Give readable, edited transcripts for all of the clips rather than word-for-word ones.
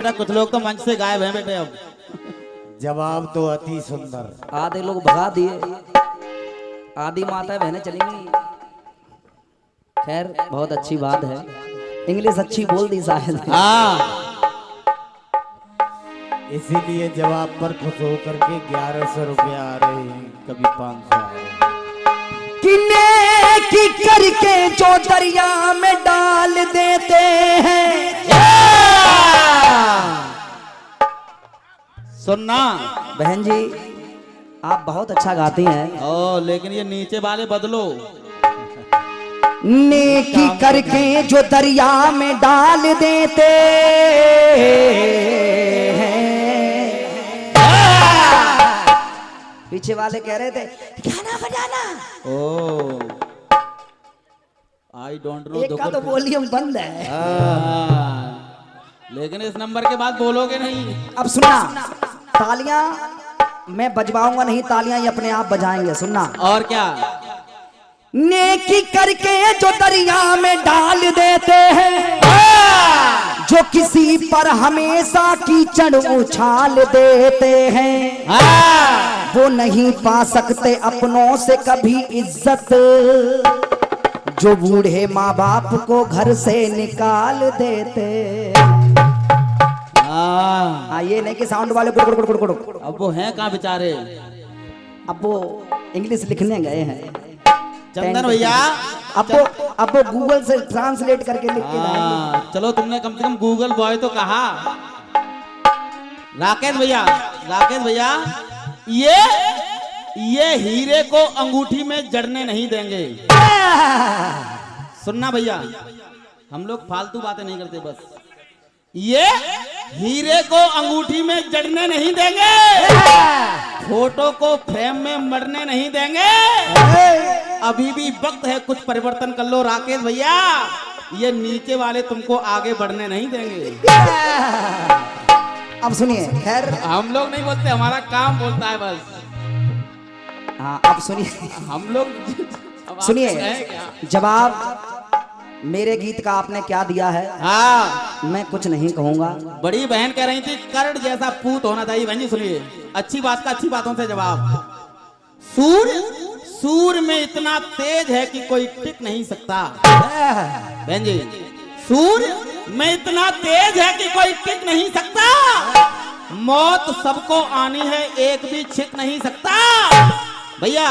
बेटा कुछ लोग तो मंच से गायब हैं बेटे अब। जवाब तो अति सुंदर। आधे लोग भगा दिए, आधी माता बहनें चलेंगी। खैर बहुत अच्छी बात है, इंग्लिश अच्छी बोल दी शायद। हाँ इसीलिए जवाब पर खुश होकर के 1100 रुपये आ रहे हैं, कभी 500 आ रहे हैं। की करके जो दरिया में डाल देते हैं। सुनना बहन जी आप बहुत अच्छा गाती हैं। ओ लेकिन ये नीचे वाले बदलो। नेकी करके जो दरिया में डाल देते हैं। पीछे वाले कह रहे थे गाना बजाना। ओ आई डोंट नो। एक का तो वॉल्यूम बंद है। लेकिन इस नंबर के बाद बोलोगे नहीं। अब सुनना, तालियां मैं बजवाऊंगा नहीं, तालियां ये अपने आप बजाएंगे। सुनना। और क्या। नेकी करके जो दरिया में डाल देते हैं, जो किसी पर हमेशा कीचड़ उछाल देते हैं, वो नहीं पा सकते अपनों से कभी इज्जत, जो बूढ़े माँ बाप को घर से निकाल देते। ये नहीं कि साउंड वाले गुड़ गुड़ गुड़ गुड़ गुड़। अब वो हैं कहाँ बेचारे। अब वो इंग्लिश लिखने गए हैं चंदन भैया। अब वो गूगल से ट्रांसलेट करके लिख के लाएंगे। चलो तुमने कम से कम गूगल बॉय तो कहा। राकेश भैया ये हीरे को अंगूठी में जड़ने नहीं देंगे। सुनना भैया, हम लोग फालतू बातें नहीं करते। बस ये हीरे को अंगूठी में जड़ने नहीं देंगे, फोटो को फ्रेम में मरने नहीं देंगे। अभी भी वक्त है, कुछ परिवर्तन कर लो राकेश भैया। ये नीचे वाले तुमको आगे बढ़ने नहीं देंगे। अब सुनिए, खैर हम लोग नहीं बोलते, हमारा काम बोलता है बस। हाँ अब सुनिए, हम लोग सुनिए जवाब मेरे गीत का आपने क्या दिया है। हाँ मैं कुछ नहीं कहूंगा। बड़ी बहन कह रही थी कर्ण जैसा पूत होना चाहिए। बहन जी सुनिए, अच्छी बात का अच्छी बातों से जवाब। सूर में इतना तेज है कि कोई टिक नहीं सकता। बहन जी सूर में इतना तेज है कि कोई टिक नहीं सकता। मौत सबको आनी है, एक भी छिप नहीं सकता। भैया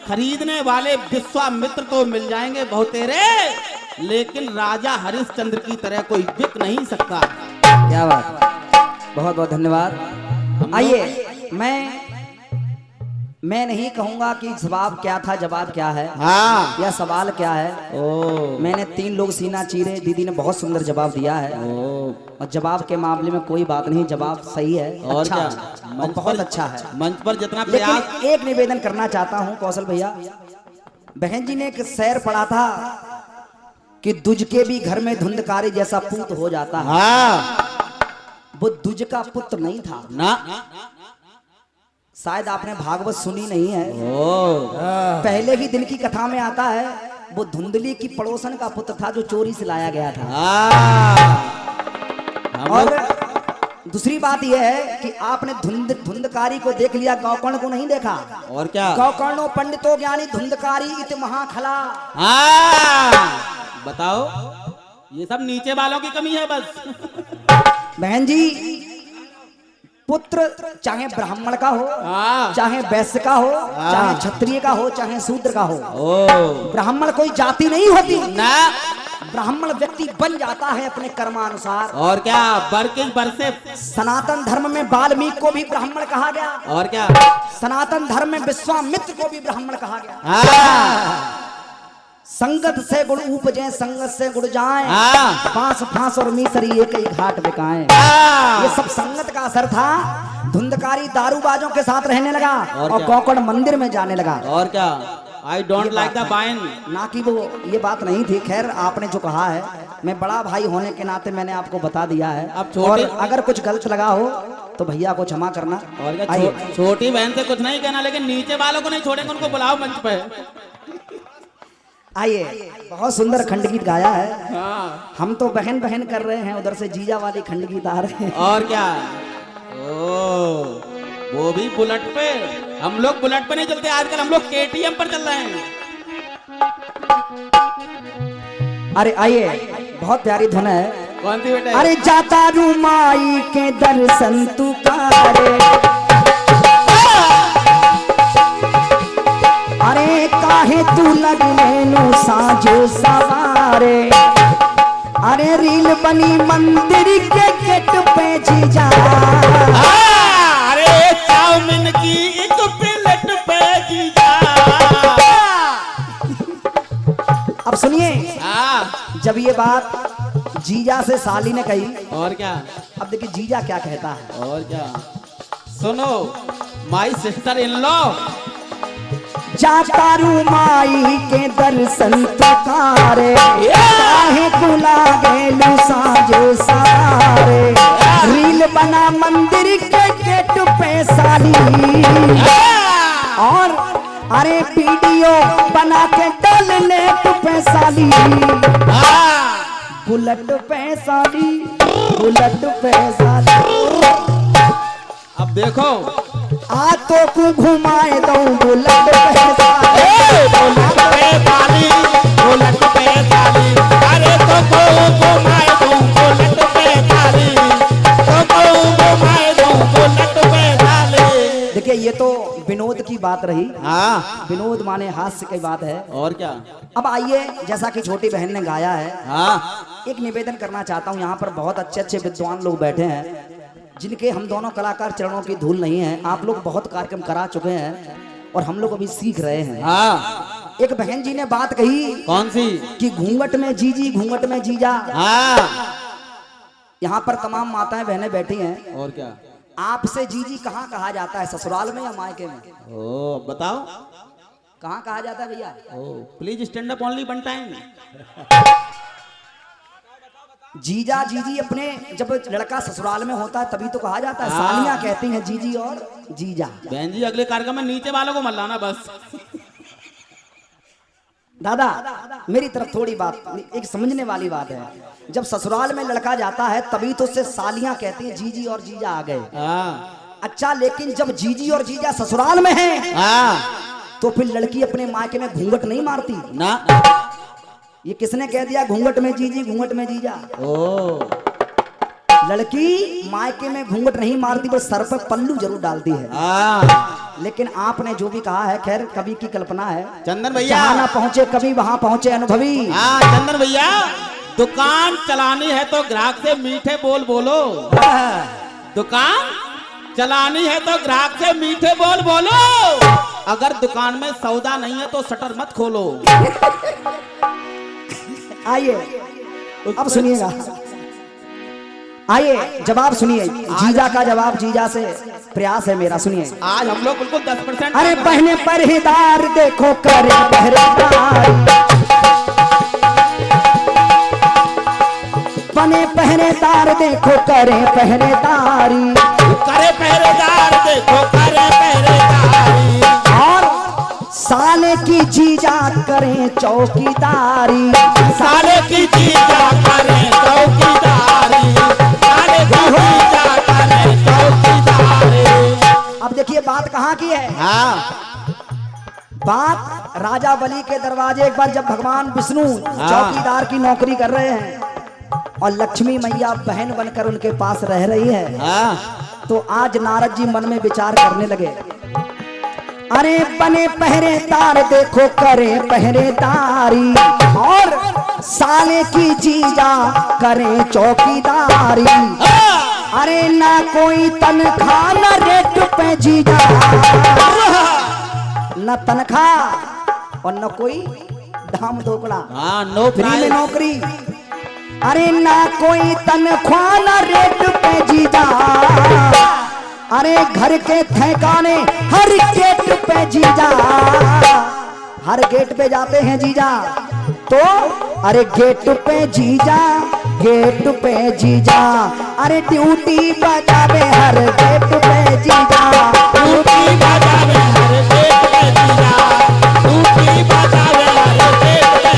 खरीदने वाले विश्वामित्र तो मिल जाएंगे बहुतेरे, लेकिन राजा हरिश्चंद्र की तरह कोई बिक नहीं सकता। क्या बात, बहुत बहुत धन्यवाद। आइए मैं नहीं कहूंगा कि जवाब क्या था, जवाब क्या है। हाँ या सवाल क्या है। मैंने 3 लोग सीना चीरे, दीदी ने बहुत सुंदर जवाब दिया है। और जवाब के मामले में कोई बात नहीं, जवाब सही है। और अच्छा क्या, और बहुत अच्छा है। मंच पर जितना प्रयास। लेकिन एक निवेदन करना चाहता हूं कौशल भैया। बहन जी ने एक शेर पढ़ा था कि दुज के भी घर में धुंधकारी जैसा पूत हो जाता है। हाँ वो दुज का पुत्र नहीं था ना, शायद आपने भागवत सुनी नहीं है। पहले ही दिन की कथा में आता है, वो धुंधली की पड़ोसन का पुत्र था जो चोरी से लाया गया था। और दूसरी बात यह है कि आपने धुंधकारी को देख लिया, गौकर्ण को नहीं देखा। और क्या। गौकर्णो पंडितो ज्ञानी धुंधकारी इत महाखला। बताओ, ये सब नीचे वालों की कमी है बस। बहन जी पुत्र चाहे ब्राह्मण का हो, चाहे वैश्य का हो, चाहे क्षत्रिय का हो, चाहे शूद्र का हो, ब्राह्मण कोई जाति नहीं होती ना। ब्राह्मण व्यक्ति बन जाता है अपने कर्मानुसार। और क्या, बर से सनातन धर्म में वाल्मीकि को भी ब्राह्मण कहा गया। और क्या, सनातन धर्म में विश्वामित्र को भी ब्राह्मण कहा गया। संगत से गुड़ उपजे, संगत से गुड़ जाए, फांस फांस और मीसरी एक ही घाट बिकाएं। ये सब संगत का असर था। धुंधकारी दारूबाजों के साथ रहने लगा और गौकर्ण मंदिर में जाने लगा। और क्या, I don't like the wine. ना कि वो ये बात नहीं थी। खैर आपने जो कहा है, मैं बड़ा भाई होने के नाते मैंने आपको बता दिया है। अब और अगर कुछ गलत लगा हो तो भैया को क्षमा करना। और क्या, छोटी बहन से कुछ नहीं कहना, लेकिन नीचे वालों को नहीं छोड़ेंगे, उनको बुलाओ मंच पे। आइए, बहुत सुंदर खंड गीत गाया है। हाँ। हम तो बहन बहन कर रहे हैं, उधर से जीजा वाली खंड गीत आ रहे हैं। और क्या। ओ, वो भी बुलेट पे। हम लोग बुलेट पे नहीं चलते आजकल, हम लोग केटीएम पर चल रहे हैं। अरे आइए, बहुत प्यारी धुन है। कौन सी बेटा? अरे जाता रूमाई के दर्शन तू करे, अरे काहे तू लगने नु साजो सवारे, अरे रील बनी मंदिर के गेट पे जीजा, अरे चाउमीन की एक प्लेट पे जीजा। अब सुनिए, हाँ। जब ये बात जीजा से साली ने कही, और क्या। अब देखिए जीजा क्या कहता है। और क्या। सुनो, माई सिस्टर इन लॉ, जाता रूमाई के दर्शन तुकारे, काहे तू लागेलू साजो सारे, रील बना मंदिर के गेट पे साली, और अरे वीडियो बना के डालने पे साली, बुलेट पे साली, बुलेट पे साली। अब देखो, आ तो को घुमाए दो बुलेट पे साली, बुलेट पे साली, बुलेट पे साली, अरे तो घुमाए दो बुलेट पे साली, तो घुमाए दो बुलेट पे साली। देखिए, ये तो विनोद की बात रही। हाँ। विनोद माने हास्य की बात है। और क्या। अब आइए, जैसा कि छोटी बहन ने गाया है, हाँ। एक निवेदन करना चाहता हूँ। यहाँ पर बहुत अच्छे अच्छे विद्वान लोग बैठे हैं, जिनके हम दोनों कलाकार चरणों की धूल नहीं है। आप लोग बहुत कार्यक्रम करा चुके हैं और हम लोग अभी सीख रहे हैं। हाँ। एक बहन जी ने बात कही, कौन सी? कि घूंघट में जीजी, घूंघट में जीजा। हाँ। यहाँ पर तमाम माताएं बहनें बैठी हैं। और क्या। आपसे जीजी कहाँ कहा जाता है, ससुराल में या मायके में? ओ, बताओ कहाँ कहा जाता है भैया? ओ, please stand up only one time. जीजा जीजी अपने, जब लड़का ससुराल में होता है तभी तो कहा जाता है। हाँ। सालियां कहती हैं जीजी और जीजा। बहन जी, अगले कार्यक्रम में नीचे वालों को मत लाना बस। दादा, मेरी तरफ थोड़ी बात, एक समझने वाली बात है। जब ससुराल में लड़का जाता है तभी तो उससे सालियां कहती हैं जीजी और जीजा आ गए। हाँ। अच्छा, लेकिन जब जीजी और जीजा ससुराल में हैं, हाँ। तो फिर लड़की अपने मायके में घूंघट नहीं मारती ना। ये किसने कह दिया घूंघट में जीजी, घूंघट में जीजा? ओ, लड़की मायके में घूंघट नहीं मारती, बस सर पर पल्लू जरूर डालती है। हाँ। लेकिन आपने जो भी कहा है, खैर कवि की कल्पना है। चंदन भैया, जहाँ ना पहुंचे कभी वहां पहुंचे अनुभवी। हाँ चंदन भैया, दुकान चलानी है तो ग्राहक से मीठे बोल बोलो। दुकान चलानी है तो ग्राहक से मीठे बोल बोलो। अगर दुकान में सौदा नहीं है तो शटर मत खोलो। आइए, अब सुनिएगा। आइए, जवाब सुनिए। जीजा का जवाब जीजा से प्रयास है मेरा, सुनिए। आज हम लोग बिल्कुल 10%। अरे बहने पहरेदार देखो करे पहरेदार, बने पहरेदार देखो करे पहरेदारी, करे पहरेदार देखो करे पहरेदारी, और साले की जीजा करे चौकीदारी, साले की जीजा करे चौकीदारी, साले की जीजा करे चौकीदारी। अब देखिए बात कहाँ की है। हाँ। बात राजा बलि के दरवाजे एक बार जब भगवान विष्णु चौकीदार की नौकरी कर रहे हैं और लक्ष्मी मैया बहन बनकर उनके पास रह रही है, हाँ। तो आज नारद जी मन में विचार करने लगे। अरे बने पहरेदार देखो करे पहरेदारी, और साले की जीजा करे चौकीदारी, अरे ना कोई तनख्वाह न रेट पे जीजा, न तनख्वाह और न कोई धाम धोकड़ा। हाँ, नो फ्री में प्राइस। नौकरी। अरे ना कोई तनख्वाह न रेट पे जीजा, अरे घर के ठिकाने हर गेट पे जीजा, हर गेट पे जाते हैं जीजा तो, अरे गेट पे जीजा, गेट पे जीजा, अरे ड्यूटी बजावे हर गेट पे जीजा, ड्यूटी बजावे हर गेट पे जीजा, ड्यूटी बजावे हर गेट पे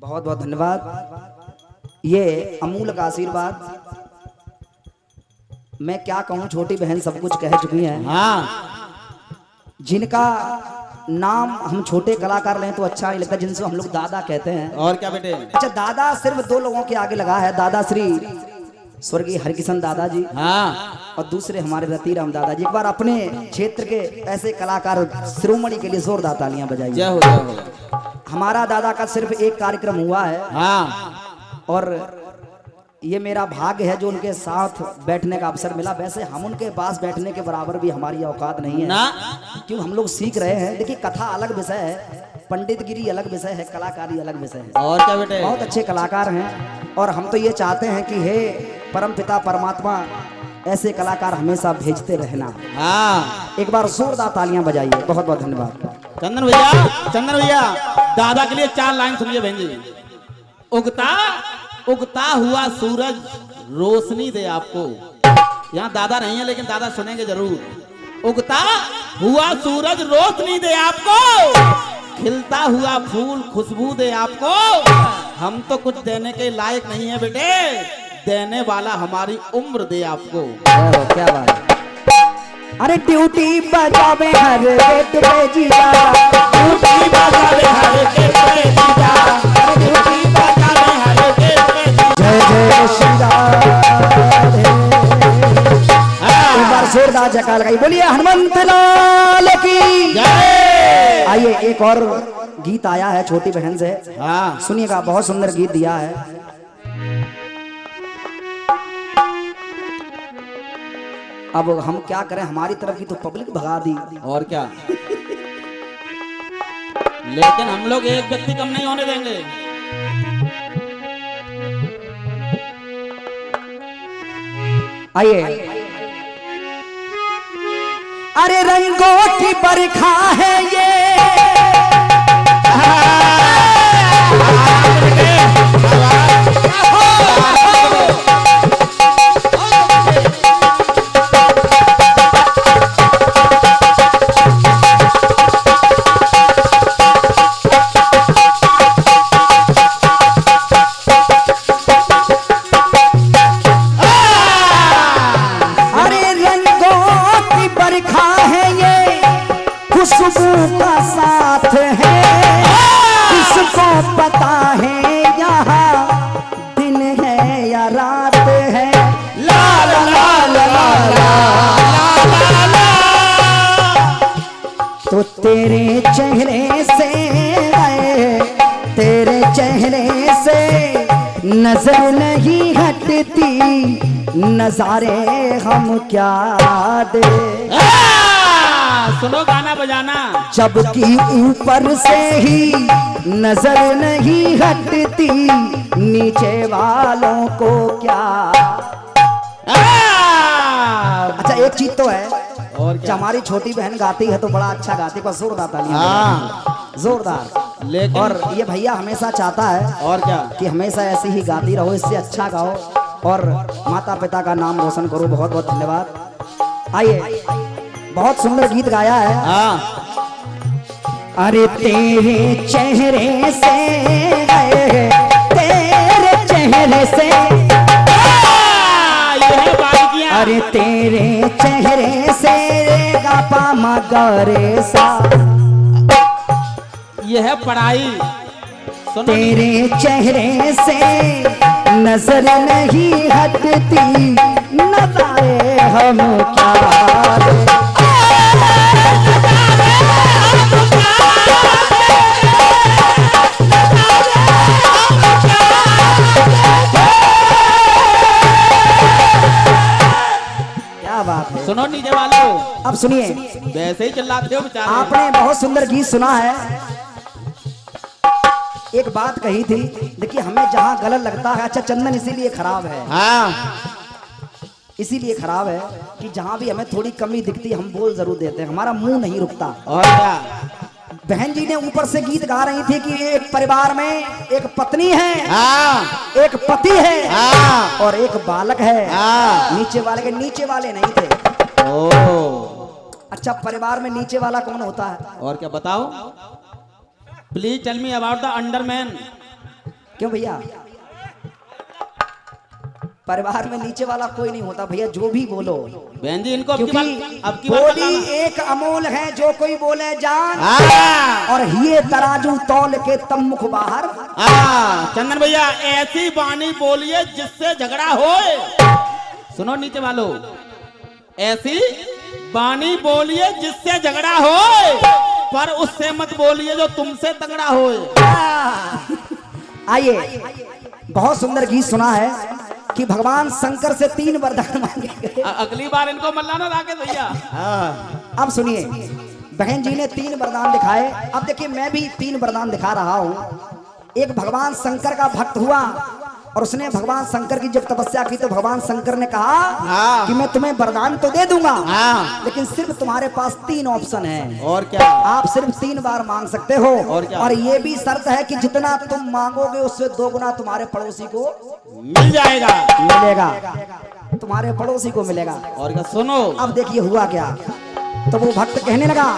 बहुत बहुत धन्यवाद। ये अमूल का आशीर्वाद। मैं क्या कहूँ, छोटी बहन सब कुछ कह चुकी है। हाँ जिनका नाम हम छोटे कलाकार लें तो अच्छा नहीं लगता, जिनसे हम लोग दादा कहते हैं। और क्या बेटे। अच्छा, दादा सिर्फ दो लोगों के आगे लगा है, दादा श्री स्वर्गीय हरिकिशन दादा जी हाँ और दूसरे हमारे रतीराम दादा जी। एक बार अपने क्षेत्र के ऐसे कलाकार शिरोमणि के लिए जोरदार तालियां बजाइए। जय हो जय हो। हमारा दादा का सिर्फ एक कार्यक्रम हुआ है हाँ और ये मेरा भाग्य है जो उनके साथ बैठने का अवसर मिला। वैसे हम उनके पास बैठने के बराबर भी हमारी औकात नहीं है ना। क्यों, हम लोग सीख रहे हैं। देखिए, कथा अलग विषय है, पंडितगिरी अलग विषय है, कलाकारी अलग विषय है। और क्या बेटे। बहुत अच्छे कलाकार हैं और हम तो ये चाहते हैं कि हे परम पिता परमात्मा ऐसे कलाकार हमेशा भेजते रहना। हाँ एक बार जोरदार तालियां बजाइए। बहुत बहुत धन्यवाद। चंदन भैया दादा के लिए 4 लाइन सुनिए बहन जी। उगता हुआ सूरज रोशनी दे आपको। यहाँ दादा नहीं है लेकिन दादा सुनेंगे जरूर। उगता हुआ सूरज रोशनी दे आपको, खिलता हुआ फूल खुशबू दे आपको। हम तो कुछ देने के लायक नहीं है बेटे, देने वाला हमारी उम्र दे आपको। क्या बात है। अरे ड्यूटी बजावे हर गेट पे जीजा, ड्यूटी बजावे हर गेट पे जीजा, ड्यूटी बजावे हर गेट पे जीजा। जय जय श्री राधे। एक बार जोरदार जयकार लगाई, बोलिए हनुमंत लाल की जय। आइए, एक और गीत आया है छोटी बहन से, हाँ सुनिएगा। बहुत सुंदर गीत दिया है। अब हम क्या करें, हमारी तरफ की तो पब्लिक भगा दी। और क्या। लेकिन हम लोग एक व्यक्ति कम नहीं होने देंगे। आइए। अरे रंगों की बरखा है ये, खुशबू का साथ है, किसको पता है यहाँ दिन है या रात है। ला ला ला ला ला ला ला। तो तेरे चेहरे से तेरे चेहरे से नजर नहीं हटती, नजारे हम क्या दे। सुनो गाना बजाना। जबकि ऊपर से ही नजर नहीं हटती, नीचे वालों को क्या। अच्छा, एक चीज तो है, और जब हमारी छोटी बहन गाती है तो बड़ा अच्छा गाती है, जोरदार तालियां जोरदार। लेकिन और ये भैया हमेशा चाहता है और क्या कि हमेशा ऐसे ही गाती रहो, इससे अच्छा गाओ और माता पिता का नाम रोशन करो। बहुत बहुत धन्यवाद। आइए, बहुत सुंदर गीत गाया है। हाँ। अरे तेरे चेहरे से तेरे चेहरे से, अरे तेरे चेहरे से गा पा मगरे सा। यह है पढ़ाई। तेरे चेहरे से नजर नहीं हटती, नजारे हम क्या दे। क्या बात है। सुनो नीचे वालों, अब सुनिए, वैसे ही चिल्लाते हो बेचारे। आपने बहुत सुंदर गीत सुना है। एक बात कही थी, देखिए हमें जहां गलत लगता है, अच्छा चंदन इसीलिए खराब है, हाँ इसीलिए खराब है कि जहां भी हमें थोड़ी कमी दिखती है हम बोल जरूर देते हैं, हमारा मुंह नहीं रुकता। और क्या। बहन जी ने ऊपर से गीत गा रही थी कि एक परिवार में एक पत्नी है, हाँ एक पति है, हाँ और एक बालक है। हाँ। नीचे वाले के नीचे वाले नहीं थे। ओ अच्छा, परिवार में नीचे वाला कौन होता है? और क्या बताओ। Please tell me about the underman. क्यों भैया? परिवार में नीचे वाला कोई नहीं होता भैया, जो भी बोलो। बहन जी इनको क्योंकि अब की बार बोली बताना। एक अमोल है, जो कोई बोले जान, हाँ। और ये तराजू तौल के तब मुख बाहर। चंदन भैया ऐसी बानी बोलिए जिससे झगड़ा हो। सुनो नीचे वालों, ऐसी बानी बोलिए जिससे झगड़ा हो, पर उससे मत बोलिए जो तुमसे तगड़ा हो। आइए, बहुत सुंदर गीत सुना है कि भगवान शंकर से 3 वरदान मांगे गए। अगली बार इनको मल्लाना राकेश भैया। अब सुनिए, बहन जी ने 3 वरदान दिखाए। अब देखिए, मैं भी 3 वरदान दिखा रहा हूं। एक भगवान शंकर का भक्त हुआ और उसने भगवान शंकर की जब तपस्या की तो भगवान शंकर ने कहा कि मैं तुम्हें वरदान तो दे दूंगा, लेकिन सिर्फ तुम्हारे पास 3 ऑप्शन है। और क्या? आप सिर्फ 3 बार मांग सकते हो। और क्या? और ये भी शर्त है कि जितना तुम मांगोगे उससे 2 गुना तुम्हारे पड़ोसी को मिल जाएगा। मिलेगा, तुम्हारे पड़ोसी को मिलेगा। और क्या? सुनो अब देखिए हुआ क्या। तो वो भक्त कहने लगा,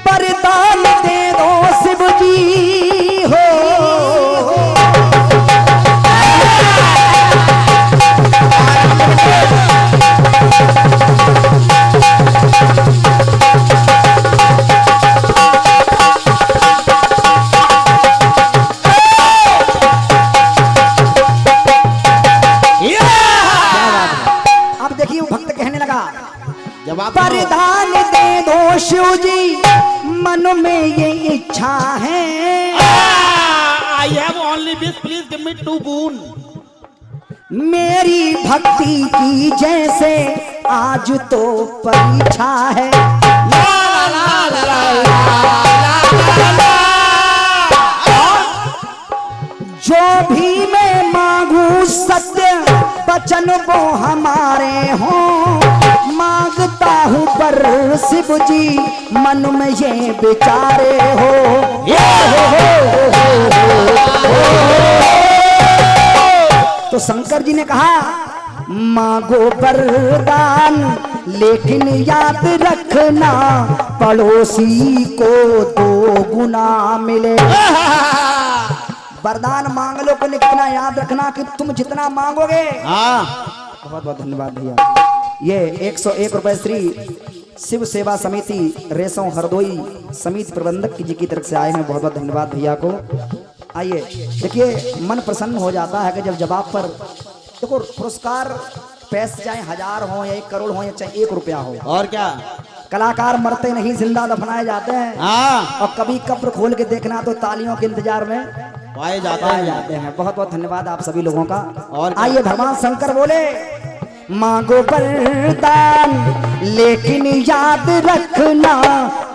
वरदान दे दो शिव जी हो, अब देखिए वो भक्त कहने लगा, जवाब वरदान दे दो शिव जी, मन में ये इच्छा है। I have only wish, please give me 2 boon। मेरी भक्ति की जैसे आज तो परीक्षा है। जो भी मैं मांगू सत्य वचन वो हमारे हों, मांगता हूँ पर शिव जी मन में ये विचारे हो। तो शंकर जी ने कहा, मांगो वरदान लेकिन याद रखना पड़ोसी को 2 गुना मिले। वरदान मांग लो कि कितना याद रखना कि तुम जितना मांगोगे। बहुत बहुत धन्यवाद भैया। ये 101 रुपए श्री शिव सेवा समिति रेसों हरदोई समिति प्रबंधक जी की तरफ से आए हैं। बहुत बहुत धन्यवाद भैया को। आइए देखिए, मन प्रसन्न हो जाता है कि जब जवाब पर देखो, पुरस्कार पैसे चाहे 1000 हो या 1 करोड़ हो या चाहे 1 रुपया हो। और क्या? कलाकार मरते नहीं, जिंदा दफनाए जाते हैं। और कभी कब्र खोल के देखना तो तालियों के इंतजार में पाए जाते हैं। बहुत बहुत धन्यवाद आप सभी लोगों का। और आइए भगवान शंकर बोले, मांगो वरदान लेकिन याद रखना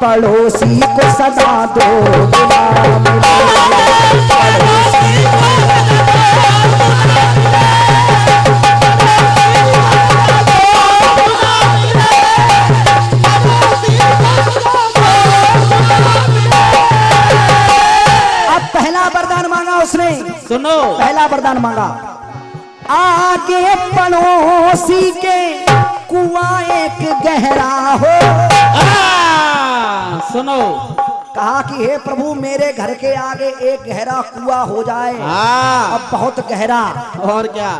पड़ोसी को सदा 2 गुना मिले। अब पहला वरदान मांगा उसने। सुनो, पहला वरदान मांगा, आगे पड़ोसी के कुआं एक गहरा हो। सुनो, कहा कि हे प्रभु मेरे घर के आगे एक गहरा कुआं हो जाए। अब बहुत गहरा। और क्या?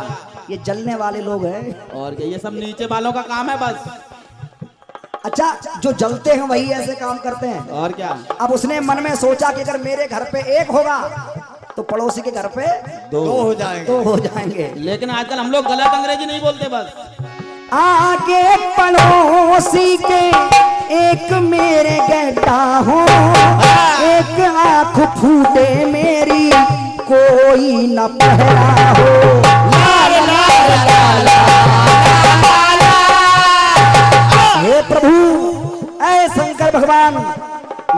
ये जलने वाले लोग हैं। और क्या? ये सब नीचे वालों का काम है बस। अच्छा, जो जलते हैं वही ऐसे काम करते हैं। और क्या? अब उसने मन में सोचा कि अगर मेरे घर पे 1 होगा तो पड़ोसी के घर पे 2 हो जाएंगे। 2 हो जाएंगे। लेकिन आजकल हम लोग गलत अंग्रेजी नहीं बोलते बस। आगे पड़ोसी के एक मेरे गड्ढा हो, एक आँख फूटे मेरी कोई न पहरा हो। हे प्रभु, ऐ शंकर भगवान,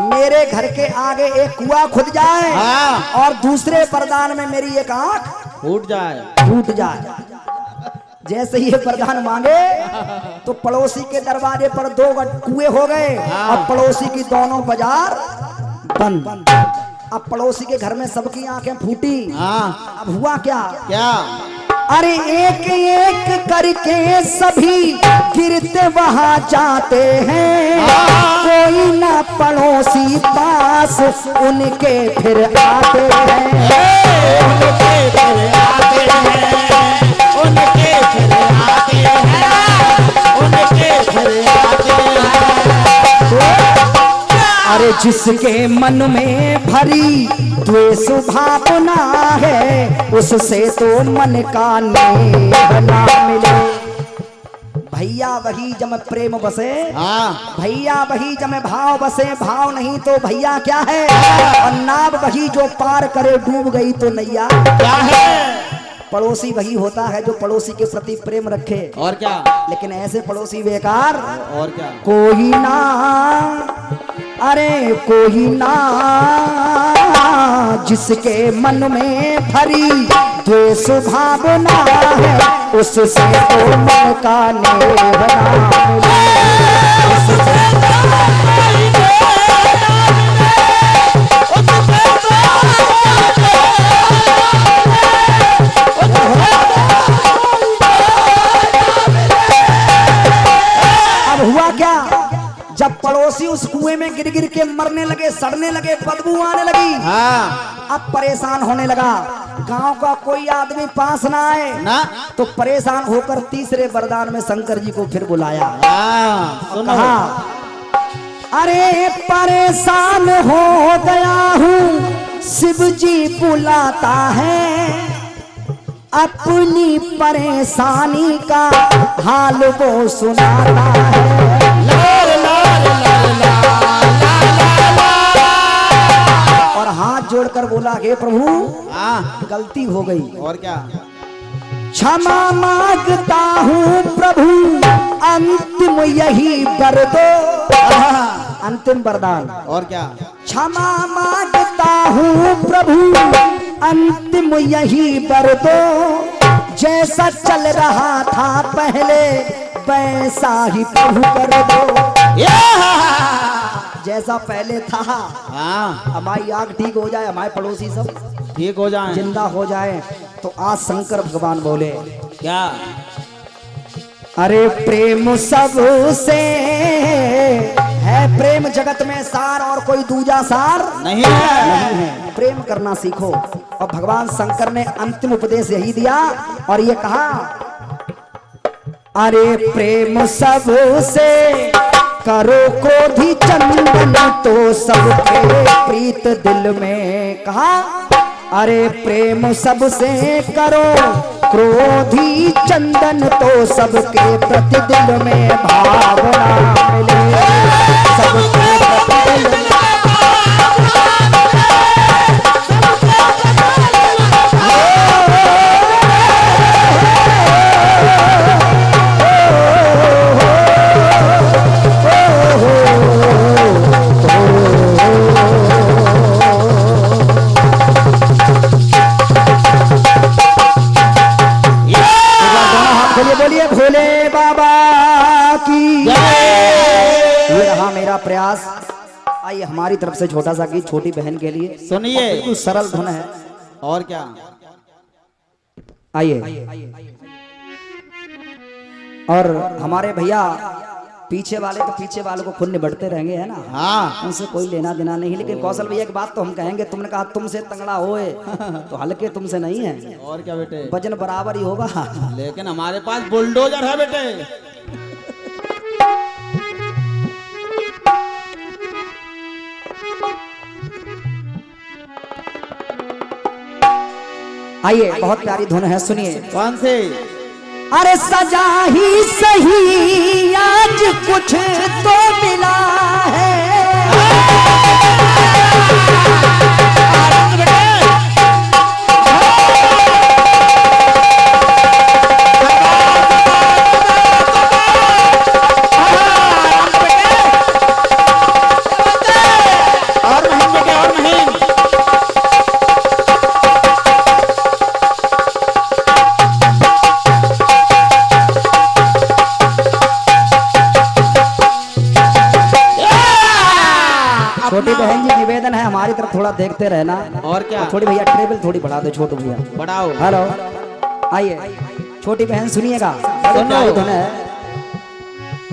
मेरे घर के आगे एक कुआं खुद जाए और दूसरे वरदान में मेरी एक आँख फूट जाए। जैसे ये वरदान मांगे तो पड़ोसी के दरवाजे पर 2 कुएं हो गए और पड़ोसी की दोनों बाजार बंद। अब पड़ोसी के घर में सबकी आंखें फूटी। अब हुआ क्या? अरे एक एक करके सभी गिरते वहां जाते हैं, कोई ना पड़ोसी पास उनके फिर आते हैं। जिसके मन में भरी द्वेष भावना है, उससे तो मन का नेह ना मिले। भैया वही जम प्रेम बसे, हाँ भैया वही जम भाव बसे, भाव नहीं तो भैया क्या है। और नाव वही जो पार करे, डूब गई तो नैया क्या है। पड़ोसी वही होता है जो पड़ोसी के प्रति प्रेम रखे, और क्या, लेकिन ऐसे पड़ोसी बेकार। और क्या। कोई ना, अरे कोई ना, जिसके मन में भरी द्वेष भावना है, उससे तो मन का नेह ना मिले। अब हुआ क्या, जब पड़ोसी उस कुएं में गिर गिर के मरने लगे, सड़ने लगे, बदबू आने लगी, हाँ अब परेशान होने लगा। गांव का कोई आदमी पास ना आए ना, तो परेशान होकर तीसरे वरदान में शंकर जी को फिर बुलाया। हाँ सुनो। कहा, अरे परेशान हो गया हूँ, शिव जी बुलाता है, अपनी परेशानी का हाल वो सुनाता है। और हाथ जोड़कर बोला, हे प्रभु हाँ, गलती हो गई, और क्या। क्षमा मांगता हूँ प्रभु, अंतिम यही वर दो, अंतिम वरदान। और क्या। क्षमा मांगता हूँ प्रभु, अंतिम यही वर दो, जैसा चल रहा था पहले वैसा ही प्रभु कर दो। जैसा पहले था, हाँ हमारी आग ठीक हो जाए, हमारे पड़ोसी सब ठीक हो जाए, जिंदा हो जाए। तो आज शंकर भगवान बोले, क्या। अरे प्रेम सबसे है, प्रेम जगत में सार और कोई दूजा सार नहीं है। नहीं है। प्रेम करना सीखो। और भगवान शंकर ने अंतिम उपदेश यही दिया और ये कहा, अरे प्रेम सबसे करो क्रोधी चंदन, तो सबके प्रीत दिल में। कहा, अरे प्रेम सबसे करो क्रोधी चंदन, तो सबके प्रति दिल में भावना मिले, सबके प्रति दिल में। बोलिए भोले बाबा की ये रहा मेरा प्रयास। आइए हमारी तरफ से छोटा सा गीत छोटी बहन के लिए, सुनिए। बिल्कुल सरल धुन है। और क्या। आइए। और हमारे भैया पीछे वाले तो पीछे वालों को खुद निबटते रहेंगे, है ना। हाँ उनसे कोई लेना देना नहीं। लेकिन कौशल भैया की बात तो हम कहेंगे, तुमने कहा तुमसे तंगड़ा होए तो हल्के तुमसे नहीं है, और क्या बेटे, वजन बराबर ही होगा। लेकिन हमारे पास बुलडोजर है बेटे। आइए, बहुत प्यारी धुन है, सुनिए। कौन से। अरे सजा ही सही आज कुछ तो मिला है, छोटी बहन जी निवेदन है हमारी तरफ थोड़ा देखते रहना। और क्या। थोड़ी भैया टेबल थोड़ी बढ़ा दो, छोटू भैया बढ़ाओ। हेलो। आइए छोटी बहन सुनिएगा, सुनो।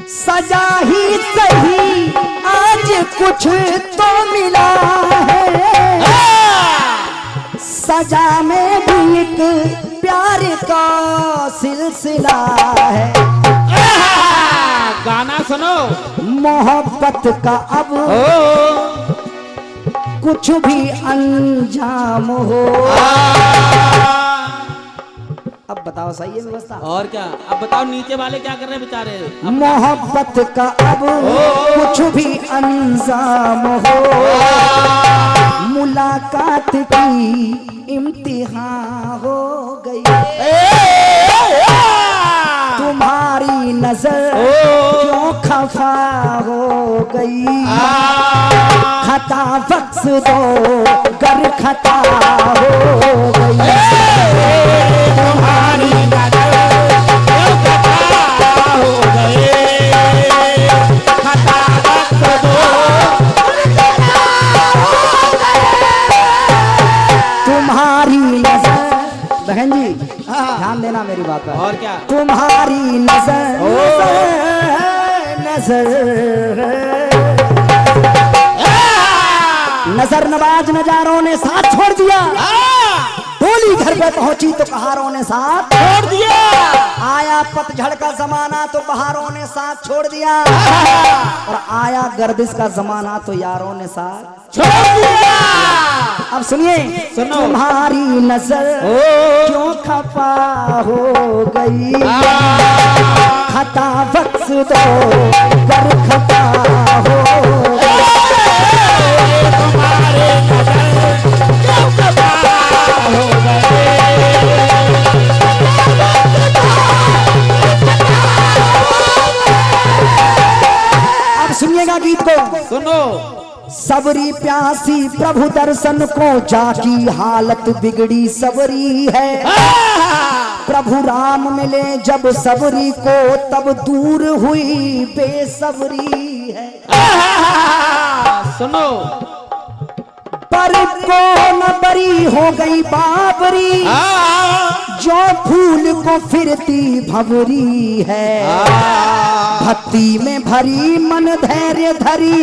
सजा ही सही आज कुछ तो मिला है, सजा में भी एक प्यार का सिलसिला है। गाना सुनो। मोहब्बत का अब कुछ भी अंजाम हो। अब बताओ सही है व्यवस्था? और क्या? अब बताओ नीचे वाले क्या कर रहे हैं बेचारे? मोहब्बत का अब कुछ भी अंजाम हो, मुलाकात की इम्तिहान हो गई, तुम्हारी नजर क्यों खफा हो गई, खता बख्श दो गर खता हो गई, तुम्हारी नजर क्यों खफा हो गई, खता बख्श दो तुम्हारी नजर। बहन जी ध्यान देना मेरी बात पर। और क्या? तुम्हारी नजर नजर नजर नवाज नजारों ने साथ छोड़ दिया, डोली घर पे पहुंची तो कहारों ने साथ छोड़ दिया, आया पतझड़ का जमाना तो बहारों ने साथ छोड़ दिया, और आया गर्दिश का जमाना तो यारों ने साथ छोड़ दिया। अब सुनिए, तुम्हारी नजर क्यों खफा हो गई, खता बख्श दो गर खता हो गई, तुम्हारी नजर क्यों खफा हो गई। अब सुनिएगा गीत को, सुनो। सबरी प्यासी प्रभु दर्शन को जाकी हालत बिगड़ी सबरी है, प्रभु राम मिले जब सबरी को तब दूर हुई बेसबरी है। सुनो। पर कौन बरी हो गई बाबरी, जो फूल को फिरती भवरी है, भक्ति में भरी मन धैर्य धरी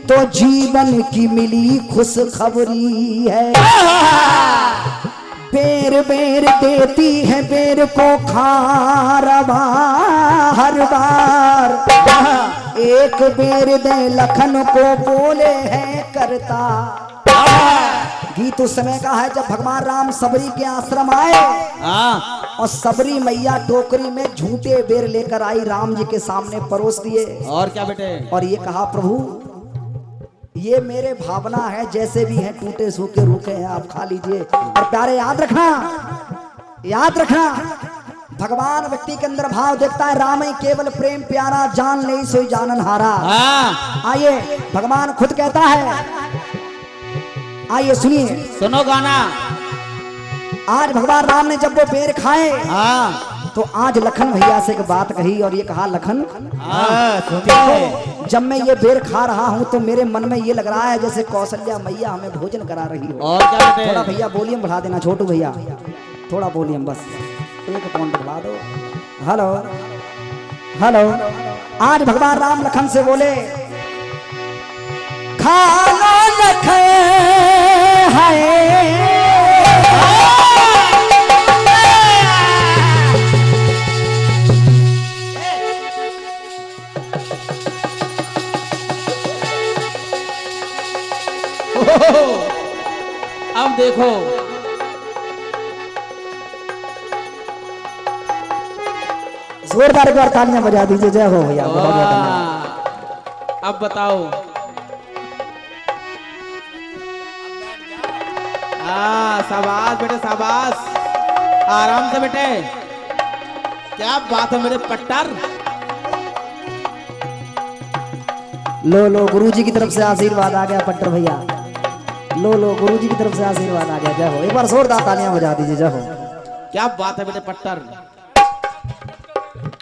तो जीवन की मिली खुश खबरी है, बेर बेर देती है बेर को खारवा हर बार, एक बेर दे लखन को बोले है करता। गीत उस समय का है जब भगवान राम सबरी के आश्रम आए और सबरी मैया टोकरी में झूठे बेर लेकर आई, राम जी के सामने परोस दिए। और क्या बेटे? और ये कहा, प्रभु ये मेरे भावना है, जैसे भी हैं टूटे सूखे रूखे हैं, आप खा लीजिए। और प्यारे याद रखना, याद रखना, भगवान व्यक्ति के अंदर भाव देखता है, राम ही केवल प्रेम प्यारा, जान ले सोई जानन हारा। आइए भगवान खुद कहता है, आइए सुनिए, सुनो गाना। आज भगवान राम ने जब वो बेर खाए तो आज लखन भैया से एक बात कही और ये कहा, लखन देखो, जब मैं ये बेर खा रहा हूँ तो मेरे मन में ये लग रहा है जैसे कौशल्या मैया हमें भोजन करा रही हो। और क्या बेटे? थोड़ा भैया वॉल्यूम बढ़ा देना, छोटू भैया थोड़ा वॉल्यूम बस 1 पॉइंट बढ़ा दो। Hello hello. आज भगवान राम लखन से बोले, खा लो लखन है अब देखो, जोरदार एक बार तालियां बजा दीजिए, जय हो भैया। अब बताओ। शाबाश बेटे शाबाश, आराम से बेटे। क्या बात है मेरे पट्टर। लो लो, गुरुजी की तरफ से आशीर्वाद आ गया पट्टर भैया। लो लो, गुरुजी की तरफ से आशीर्वाद आ गया, जय हो। एक बार जोरदार तालियां बजा दीजिए, जय हो। क्या बात है बेटे पट्टर।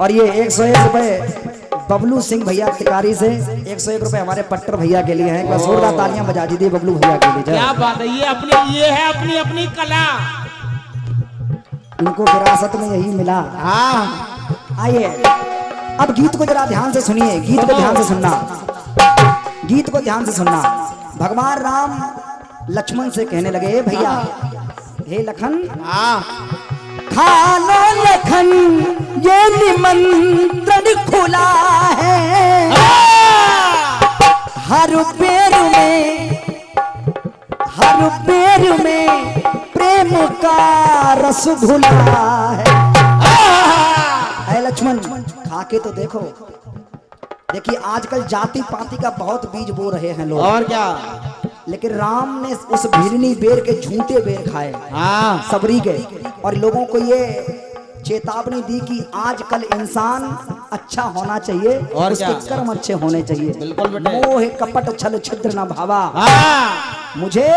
और ये 101 रुपए बबलू सिंह भैया टिकारी से, 101 रुपए हमारे पट्टर भैया के लिए हैं। एक बार जोरदार तालियां बजा दीजिए बबलू भैया के लिए, जय। क्या बात है, ये है अपनी अपनी कला। इनको विरासत में यही मिला। आइए अब गीत को जरा ध्यान से सुनिए, गीत को ध्यान से सुनना, गीत को ध्यान से सुनना। भगवान राम लक्ष्मण से कहने लगे, भैया हे लखन, खा लो लखन ये निमंत्रण खुला है, हर पैर में हर पेड़ में प्रेम का रस घुला है। ऐ लक्ष्मण खा के तो देखो। देखिए आजकल जाति पाति का बहुत बीज बो रहे हैं लोग, और क्या। लेकिन राम ने उस भिरनी बेर के झूठे बेर खाए, हाँ सबरी के, और लोगों को ये चेतावनी दी कि आजकल इंसान अच्छा होना चाहिए और उसके क्या? कर्म अच्छे होने चाहिए। बिल्कुल बेटे। मोह कपट छल छिद्र न भावा। हाँ मुझे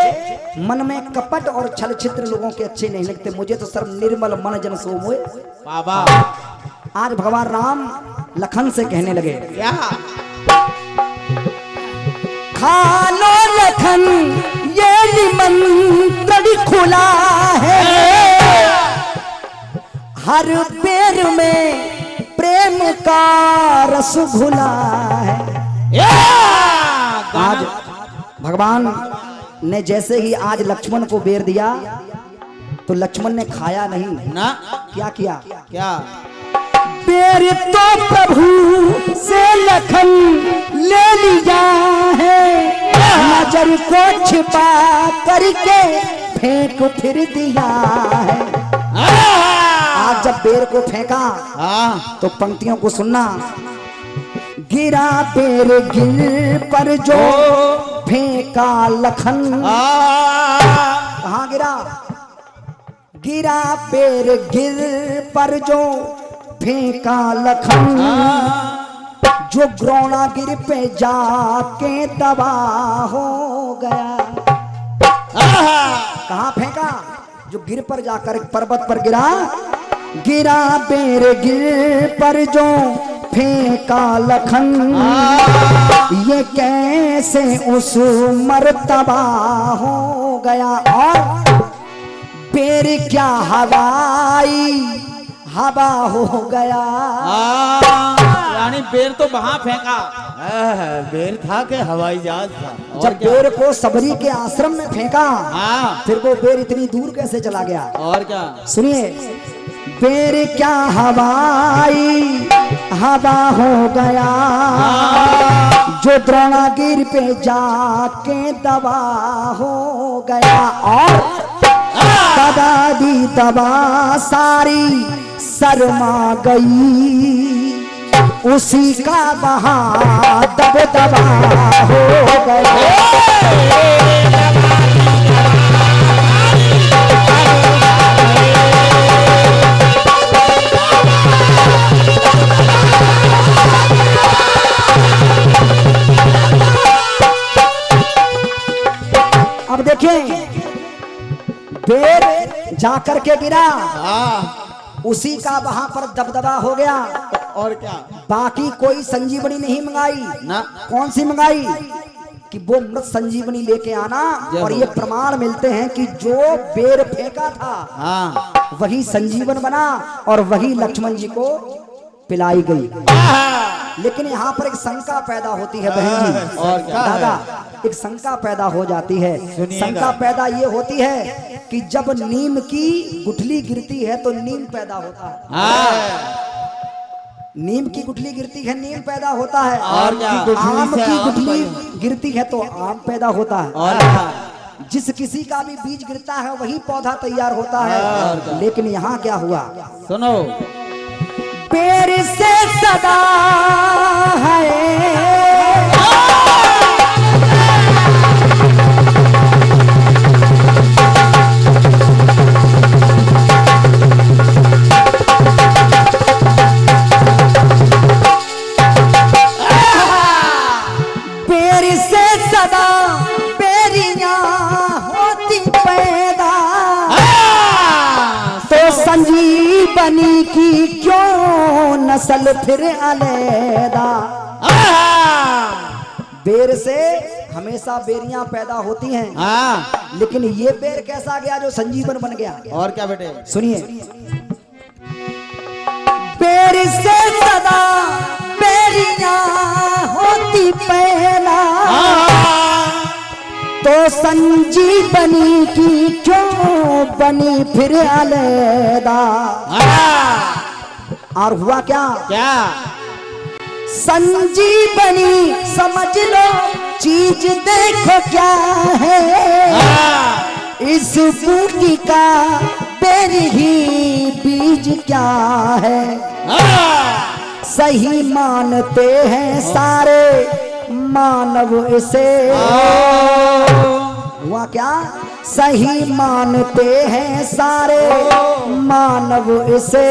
मन में कपट और छल छिद्र लोगों के अच्छे नहीं लगते, मुझे तो सर्व निर्मल मन जन सो मोए। बाबा आज भगवान राम लखन से कहने लगे, क्या। खा लो लखन ये निमंत्रण खुला है, हर पेड़ में प्रेम का रस घुला है। आज भगवान ने जैसे ही आज लक्ष्मण को बेर दिया तो लक्ष्मण ने खाया नहीं ना। क्या किया? क्या। बेर तो प्रभु से लखन ले लिया है, नजर को छिपा करके फेंक फिर दिया है। आज जब बेर को फेंका हाँ तो पंक्तियों को सुनना। गिरा बेर गिर पर जो फेंका लखन। कहाँ गिरा? गिरा बेर गिर पर जो फेंका लखन, जो द्रोणागिर पे जाके दबा हो गया। कहाँ फेंका? जो गिर पर जाकर पर्वत पर गिरा। गिरा बेर गिर पर जो फेंका लखन, ये कैसे उस मर्तबा हो गया। और बेर क्या हवाई हवा हो गया। यानी बेर तो वहां फेंका। बेर था के हवाई जहाज था। जब बेर को सबरी के आश्रम में फेंका हाँ फिर वो बेर इतनी दूर कैसे चला गया? और क्या। सुनिए, बेर क्या हवाई हवा हो गया, जो द्रोणागिर पे जाके दबा हो गया। और दबा दी दबा सारी शर्मा गई, उसी का वहां दब दबा हो गया। अब देखें, बेर जाकर के गिरा, उसी का वहां पर दबदबा हो गया। और क्या। बाकी कोई संजीवनी नहीं मंगाई ना। कौन सी मंगाई? कि वो मृत संजीवनी लेके आना। और ये प्रमाण मिलते हैं कि जो बेर फेंका था हाँ वही संजीवन बना और वही लक्ष्मण जी को पिलाई गई। लेकिन यहाँ पर एक शंका पैदा होती है बहन जी और क्या है? दादा, एक शंका पैदा हो जाती है। शंका पैदा ये होती है कि जब नीम की गुठली गिरती है तो नीम पैदा होता है। हाँ नीम की गुठली गिरती है, नीम पैदा होता है। और क्या। आम की गुठली गिरती है तो आम पैदा होता है। और क्या। जिस किसी का भी बीज गिरता है वही पौधा तैयार होता है। लेकिन यहाँ क्या हुआ? सुनो। पेड़ से सदा है संजीवनी की क्यों नस्ल फिर अलैदा। बेर से हमेशा बेरियां पैदा होती हैं। हाँ लेकिन ये बेर कैसा गया जो संजीवन बन गया? और क्या बेटे। सुनिए, बेर से सदा बेरियां होती पहला, तो संजीवनी की क्यों बनी फिर अलैदा। और हुआ क्या? क्या। संजीवनी समझ लो चीज देखो क्या है, इस बूटी का बेर ही बीज क्या है। सही मानते हैं सारे मानव इसे, हुआ क्या? सही मानते हैं सारे मानव इसे,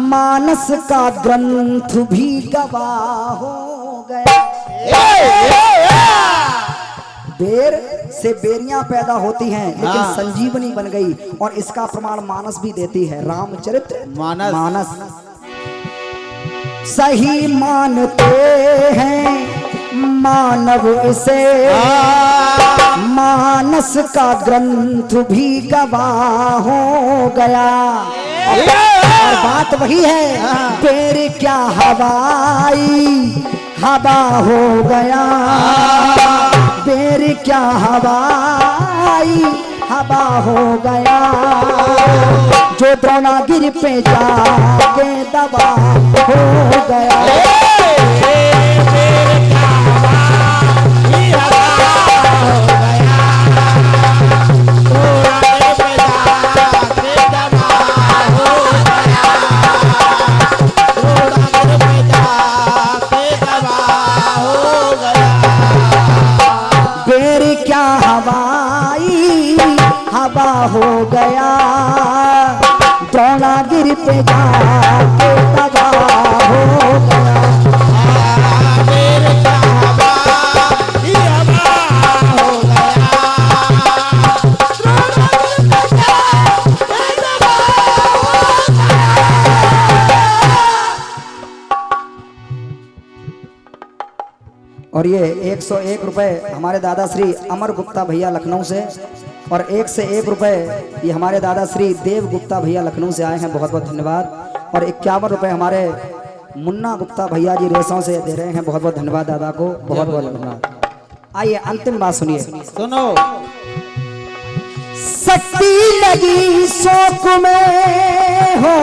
मानस का ग्रंथ भी गवाह हो गया। बेर से बेरियां पैदा होती हैं लेकिन संजीवनी बन गई, और इसका प्रमाण मानस भी देती है, रामचरित्र मानस। सही मानते हैं मानव इसे, मानस का ग्रंथ भी गवाह हो गया। और बात वही है, बेर क्या हवाई हवा हो गया, बेर क्या हवाई हवा हो गया, जो द्रोणागिरि पे जाके दबा हो गया। हवा हो गया, द्रोणागिरि पे जाके तबाह हो गया। और ये 101 रुपए हमारे दादा श्री अमर गुप्ता भैया लखनऊ से, और 1 से 1 रुपए ये हमारे दादा श्री देव गुप्ता भैया लखनऊ से आए हैं, बहुत बहुत धन्यवाद। और 51 रुपए हमारे मुन्ना गुप्ता भैया जी रेसों से दे रहे हैं, बहुत बहुत धन्यवाद दादा को, बहुत बहुत धन्यवाद। आइए अंतिम बात सुनिए, सुनो। शक्ति लगी शोक में हो,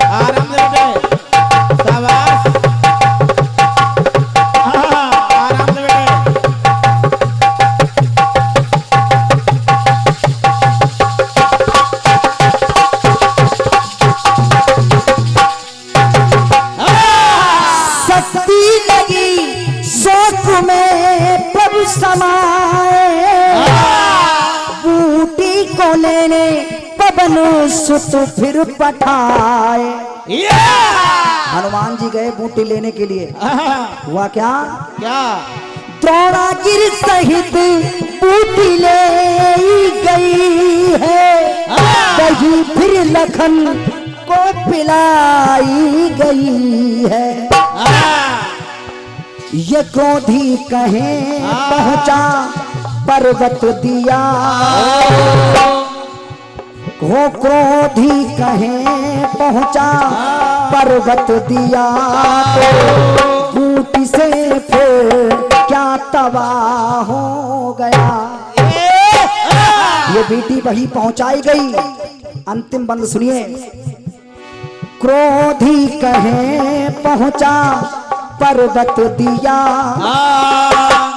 आराम से बैठे, शाबाश, आराम से बैठे। शक्ति लगी शोक में प्रभु समाए, बूटी को लेने पवन सुत फिर पठाए। हनुमान जी गए बूटी लेने के लिए, हुआ क्या? क्या? द्रोणागिरि सहित बूटी ले गई है, कहीं फिर लखन को पिलाई गई है। ये क्रोधी कहे पहुंचा पर्वत दिया, वो क्रोधी कहे पहुंचा पर्वत दिया, तो बूटी से फिर क्या तबाह हो गया। ये बेटी वही पहुंचाई गई। अंतिम बंद सुनिए, क्रोधी कहे पहुंचा पर्वत दिया।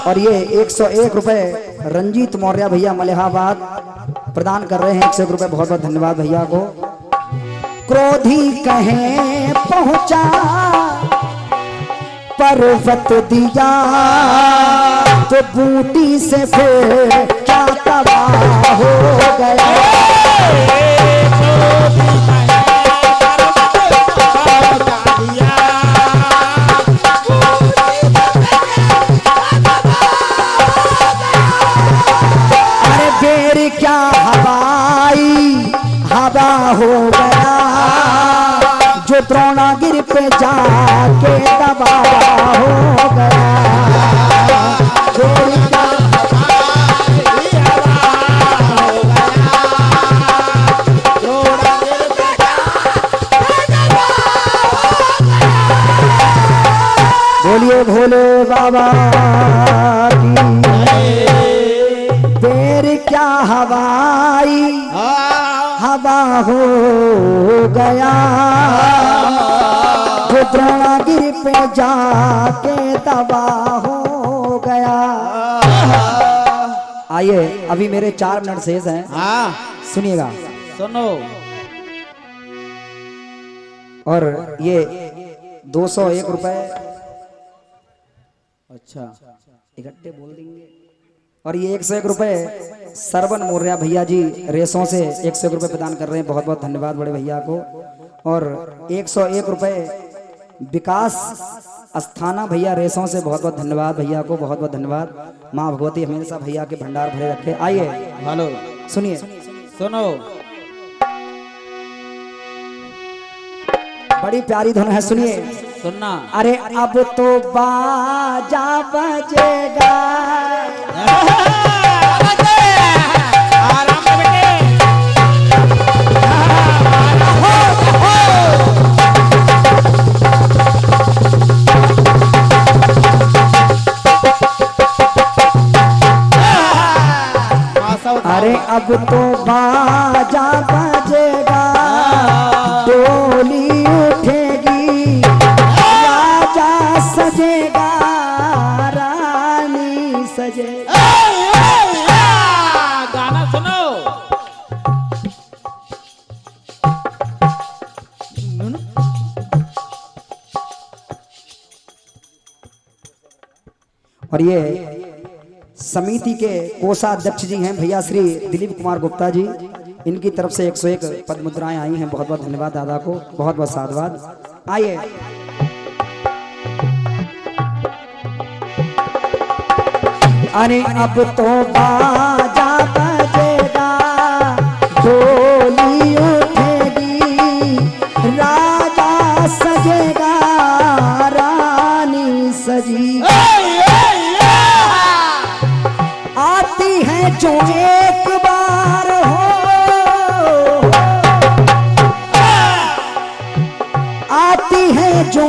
और ये 101 रुपए रंजीत मौर्य भैया मलिहाबाद प्रदान कर रहे हैं, 101 रुपए, बहुत बहुत धन्यवाद भैया को। क्रोधी कहे पहुंचा पर्वत दिया, तो बूटी से फिर क्या तबाह हो गया। अरे बेर क्या हवाई हवा हो गया, जो द्रोणागिरि पे जाके तबाह हो गया। बोलिए भोले बाबा की। बेर क्या हवाई हवा हो गया, वो द्रोणागिरी पे जाके तबाह हो गया। आइए अभी मेरे 4 मिनट शेष हैं, हाँ सुनिएगा। सुनो। और ये 201 रुपए अच्छा इकट्ठे बोल देंगे। और ये 101 रुपए सरवन मौर्य भैया जी रेसों से 101 रुपए प्रदान कर रहे हैं, बहुत बहुत धन्यवाद बड़े भैया को। और 101 रुपए विकास अस्थाना भैया रेसों से बहुत बहुत धन्यवाद भैया को, बहुत बहुत धन्यवाद। माँ भगवती हमेशा भैया के भंडार भरे रखे। आइए हेलो सुनिए, सुनो। बड़ी प्यारी धुन है, सुनिए। सुनना। अरे अब तो बाजा बजेगा, आराम से बेटे। अरे अब तो बाजा बजेगा, डोली उठेगी, राजा सजेगा, रानी सजेगा। गाना सुनो। और ये समिति के कोषाध्यक्ष जी हैं भैया श्री दिलीप कुमार गुप्ता जी, इनकी तरफ से 101 पद मुद्राएं आई हैं, बहुत बहुत धन्यवाद दादा को, बहुत बहुत साधुवाद। आइए अरे अब तो बाजा बजेगा, डोली उठेगी, राजा सजेगा, रानी सजी। आती है जो एक बार हो, आती है जो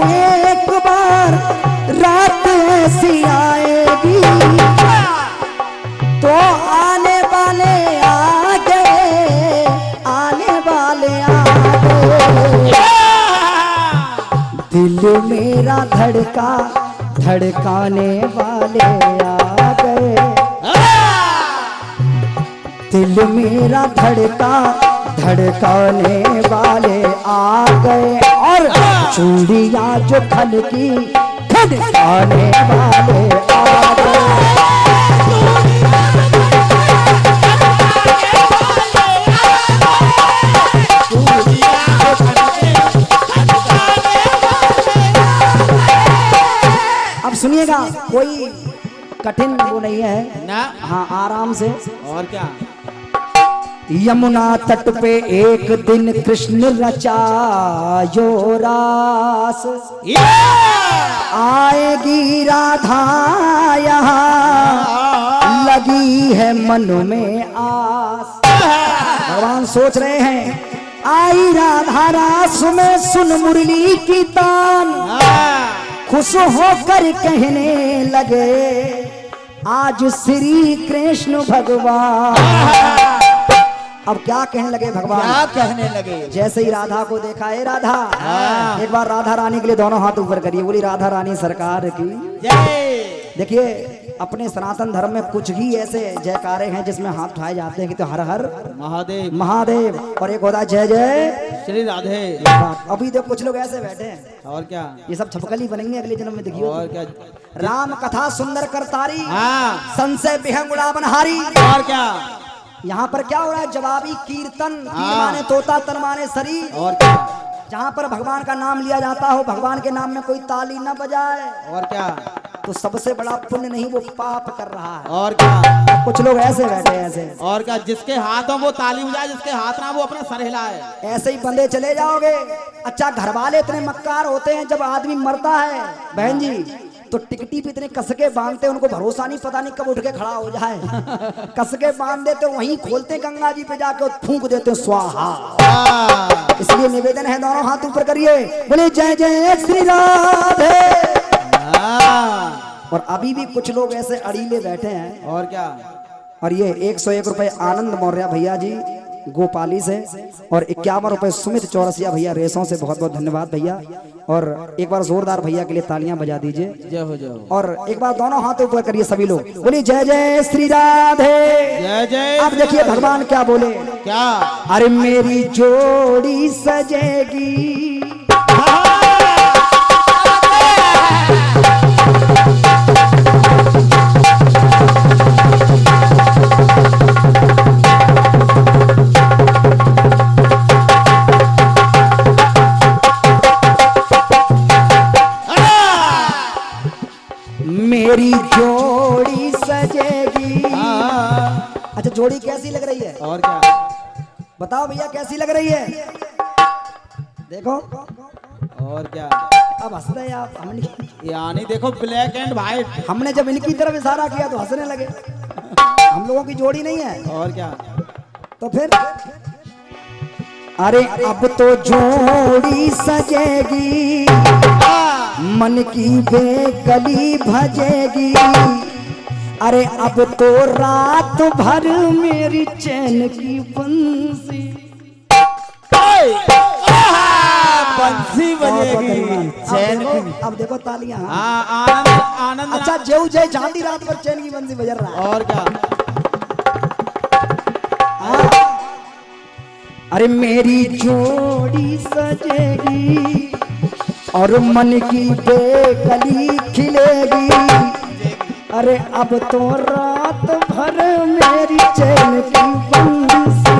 एक बार, रात ऐसी आएगी, तो आने वाले आ गए, आने वाले आ गए। दिल मेरा धड़का, धड़काने वाले आ गए, दिल मेरा धड़का, धड़काने वाले आ गए। और चूड़ियां जो खनकी, खनकाने वाले आ गए। अब सुनिएगा, कोई कठिन वो नहीं है ना। हाँ आराम से। और क्या। यमुना तट पे एक दिन कृष्ण रचायो रास, आएगी राधा यहाँ, लगी है मन में आस। भगवान सोच रहे हैं, आई राधा रास में सुन मुरली की तान, खुश होकर कहने लगे आज श्री कृष्ण भगवान। अब क्या कहने लगे भगवान, क्या कहने लगे? जैसे ही राधा को देखा, है राधा, एक बार राधा रानी के लिए दोनों हाथ ऊपर करिए, बोली राधा रानी सरकार की जय। देखिए अपने सनातन धर्म में कुछ ही ऐसे जयकारे हैं जिसमें हाथ उठाए जाते हैं कि तो हर हर महादेव महादेव, और एक होता है जय जय श्री राधे। अभी तो कुछ लोग ऐसे बैठे हैं, और क्या। ये सब छपकली बनेंगे अगले जन्म में, देखिए। और क्या। राम कथा सुंदर करतारी, हाँ। संशय विहंग उड़ावनहारी। और क्या। यहाँ पर क्या हो रहा है, जवाबी कीर्तन, तीर माने तोता, तन माने शरीर। और क्या। जहाँ पर भगवान का नाम लिया जाता हो, भगवान के नाम में कोई ताली न बजाए, और क्या। तो सबसे बड़ा पुण्य नहीं, वो पाप कर रहा है। और क्या। कुछ लोग ऐसे बैठे हैं ऐसे, और क्या। जिसके हाथों वो ताली बजाए, जिसके हाथ ना वो अपना सर हिलाए। ऐसे ही बंदे चले जाओगे। अच्छा घर वाले इतने मक्कार होते हैं, जब आदमी मरता है बहन जी, तो टिकटी पे इतने कसके बांधते हैं, उनको भरोसा नहीं, पता नहीं कब उठ के खड़ा हो जाए। कसके बांध देते, वहीं खोलते गंगा जी पे जाके और फूंक देते स्वाहा। इसलिए निवेदन है, दोनों हाथ ऊपर करिए, बोले जय जय श्री राधे। और अभी भी कुछ लोग ऐसे अड़ीले बैठे हैं। और क्या। और ये 101 रुपए आनंद मौर्य भैया जी गोपाली से, और 51 रुपए सुमित चौरसिया भैया रेसों से। बहुत बहुत धन्यवाद भैया। और एक बार जोरदार भैया के लिए तालियां बजा दीजिए। जय हो जय हो। और एक बार दोनों हाथ ऊपर करिए सभी लोग, बोलिए जय जय श्री राधे। जय जय। अब देखिए भगवान क्या बोले, क्या? अरे मेरी जोड़ी सजेगी, मेरी जोड़ी सजेगी। अच्छा जोड़ी कैसी लग रही है? और क्या? बताओ भैया कैसी लग रही है? देखो और क्या? अब हंस रहे आप। यानी देखो ब्लैक एंड व्हाइट। हमने जब इनकी तरफ इशारा किया तो हंसने लगे। हम लोगों की जोड़ी नहीं है। और क्या? तो फिर अरे अब तो जोड़ी सजेगी, मन की बेकली भजेगी। अरे अब तो रात भर मेरी चैन की बंसी बंसी बजेगी। चैन की। अब देखो तालियां। आनंद आनंद। अच्छा जेऊ जय चांदी रात पर चैन की बंसी बज रहा है। और क्या? अरे मेरी जोड़ी सजेगी और मन की बेकली खिलेगी। अरे अब तो रात भर मेरी चैन की बंसी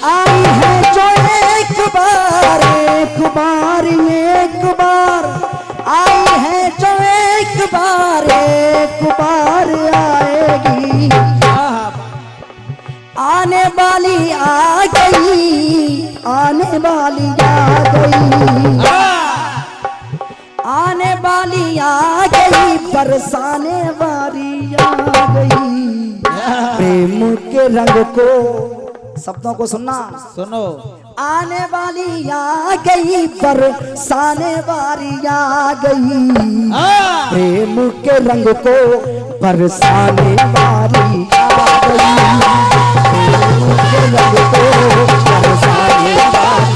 आई है जो एक बार एक बार एक बार आई है जो एक बार आएगी। आने वाली आ गई, आने वाली आ गई, आने वाली आ गई, बरसाने वाली आ गई। प्रेम के रंग को, शब्दों को सुनना, सुनो। आने वाली आ गई, बरसाने वाली आ गई। प्रेम के रंग को बरसाने वाली आ गई। प्रेम के रंग को बरसाने वाली।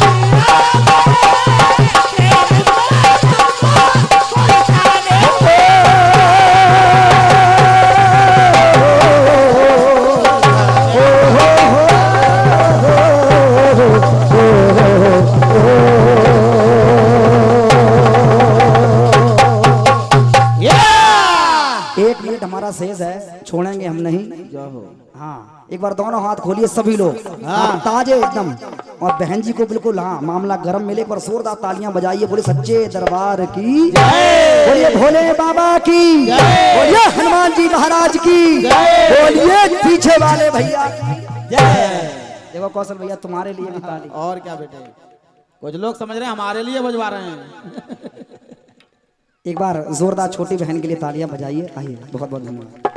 एक मिनट हमारा शेष है, छोड़ेंगे हम नहीं। हाँ एक बार दोनों हाथ खोलिए सभी लोग। आप ताजे एकदम। और बहन जी को बिल्कुल हाँ मामला गर्म मिले। पर जोरदार तालियां बजाइए। बोले सच्चे दरबार की, बोलिए भोले बाबा की, बोलिए हनुमान जी महाराज की, बोलिए पीछे वाले भैया की जय। देखो कौशल भैया तुम्हारे लिए भी ताली। और क्या बेटे, कुछ लोग समझ रहे हैं हमारे लिए बजवा रहे हैं। एक बार जोरदार छोटी बहन के लिए तालियां बजाइए। आइए बहुत बहुत धन्यवाद।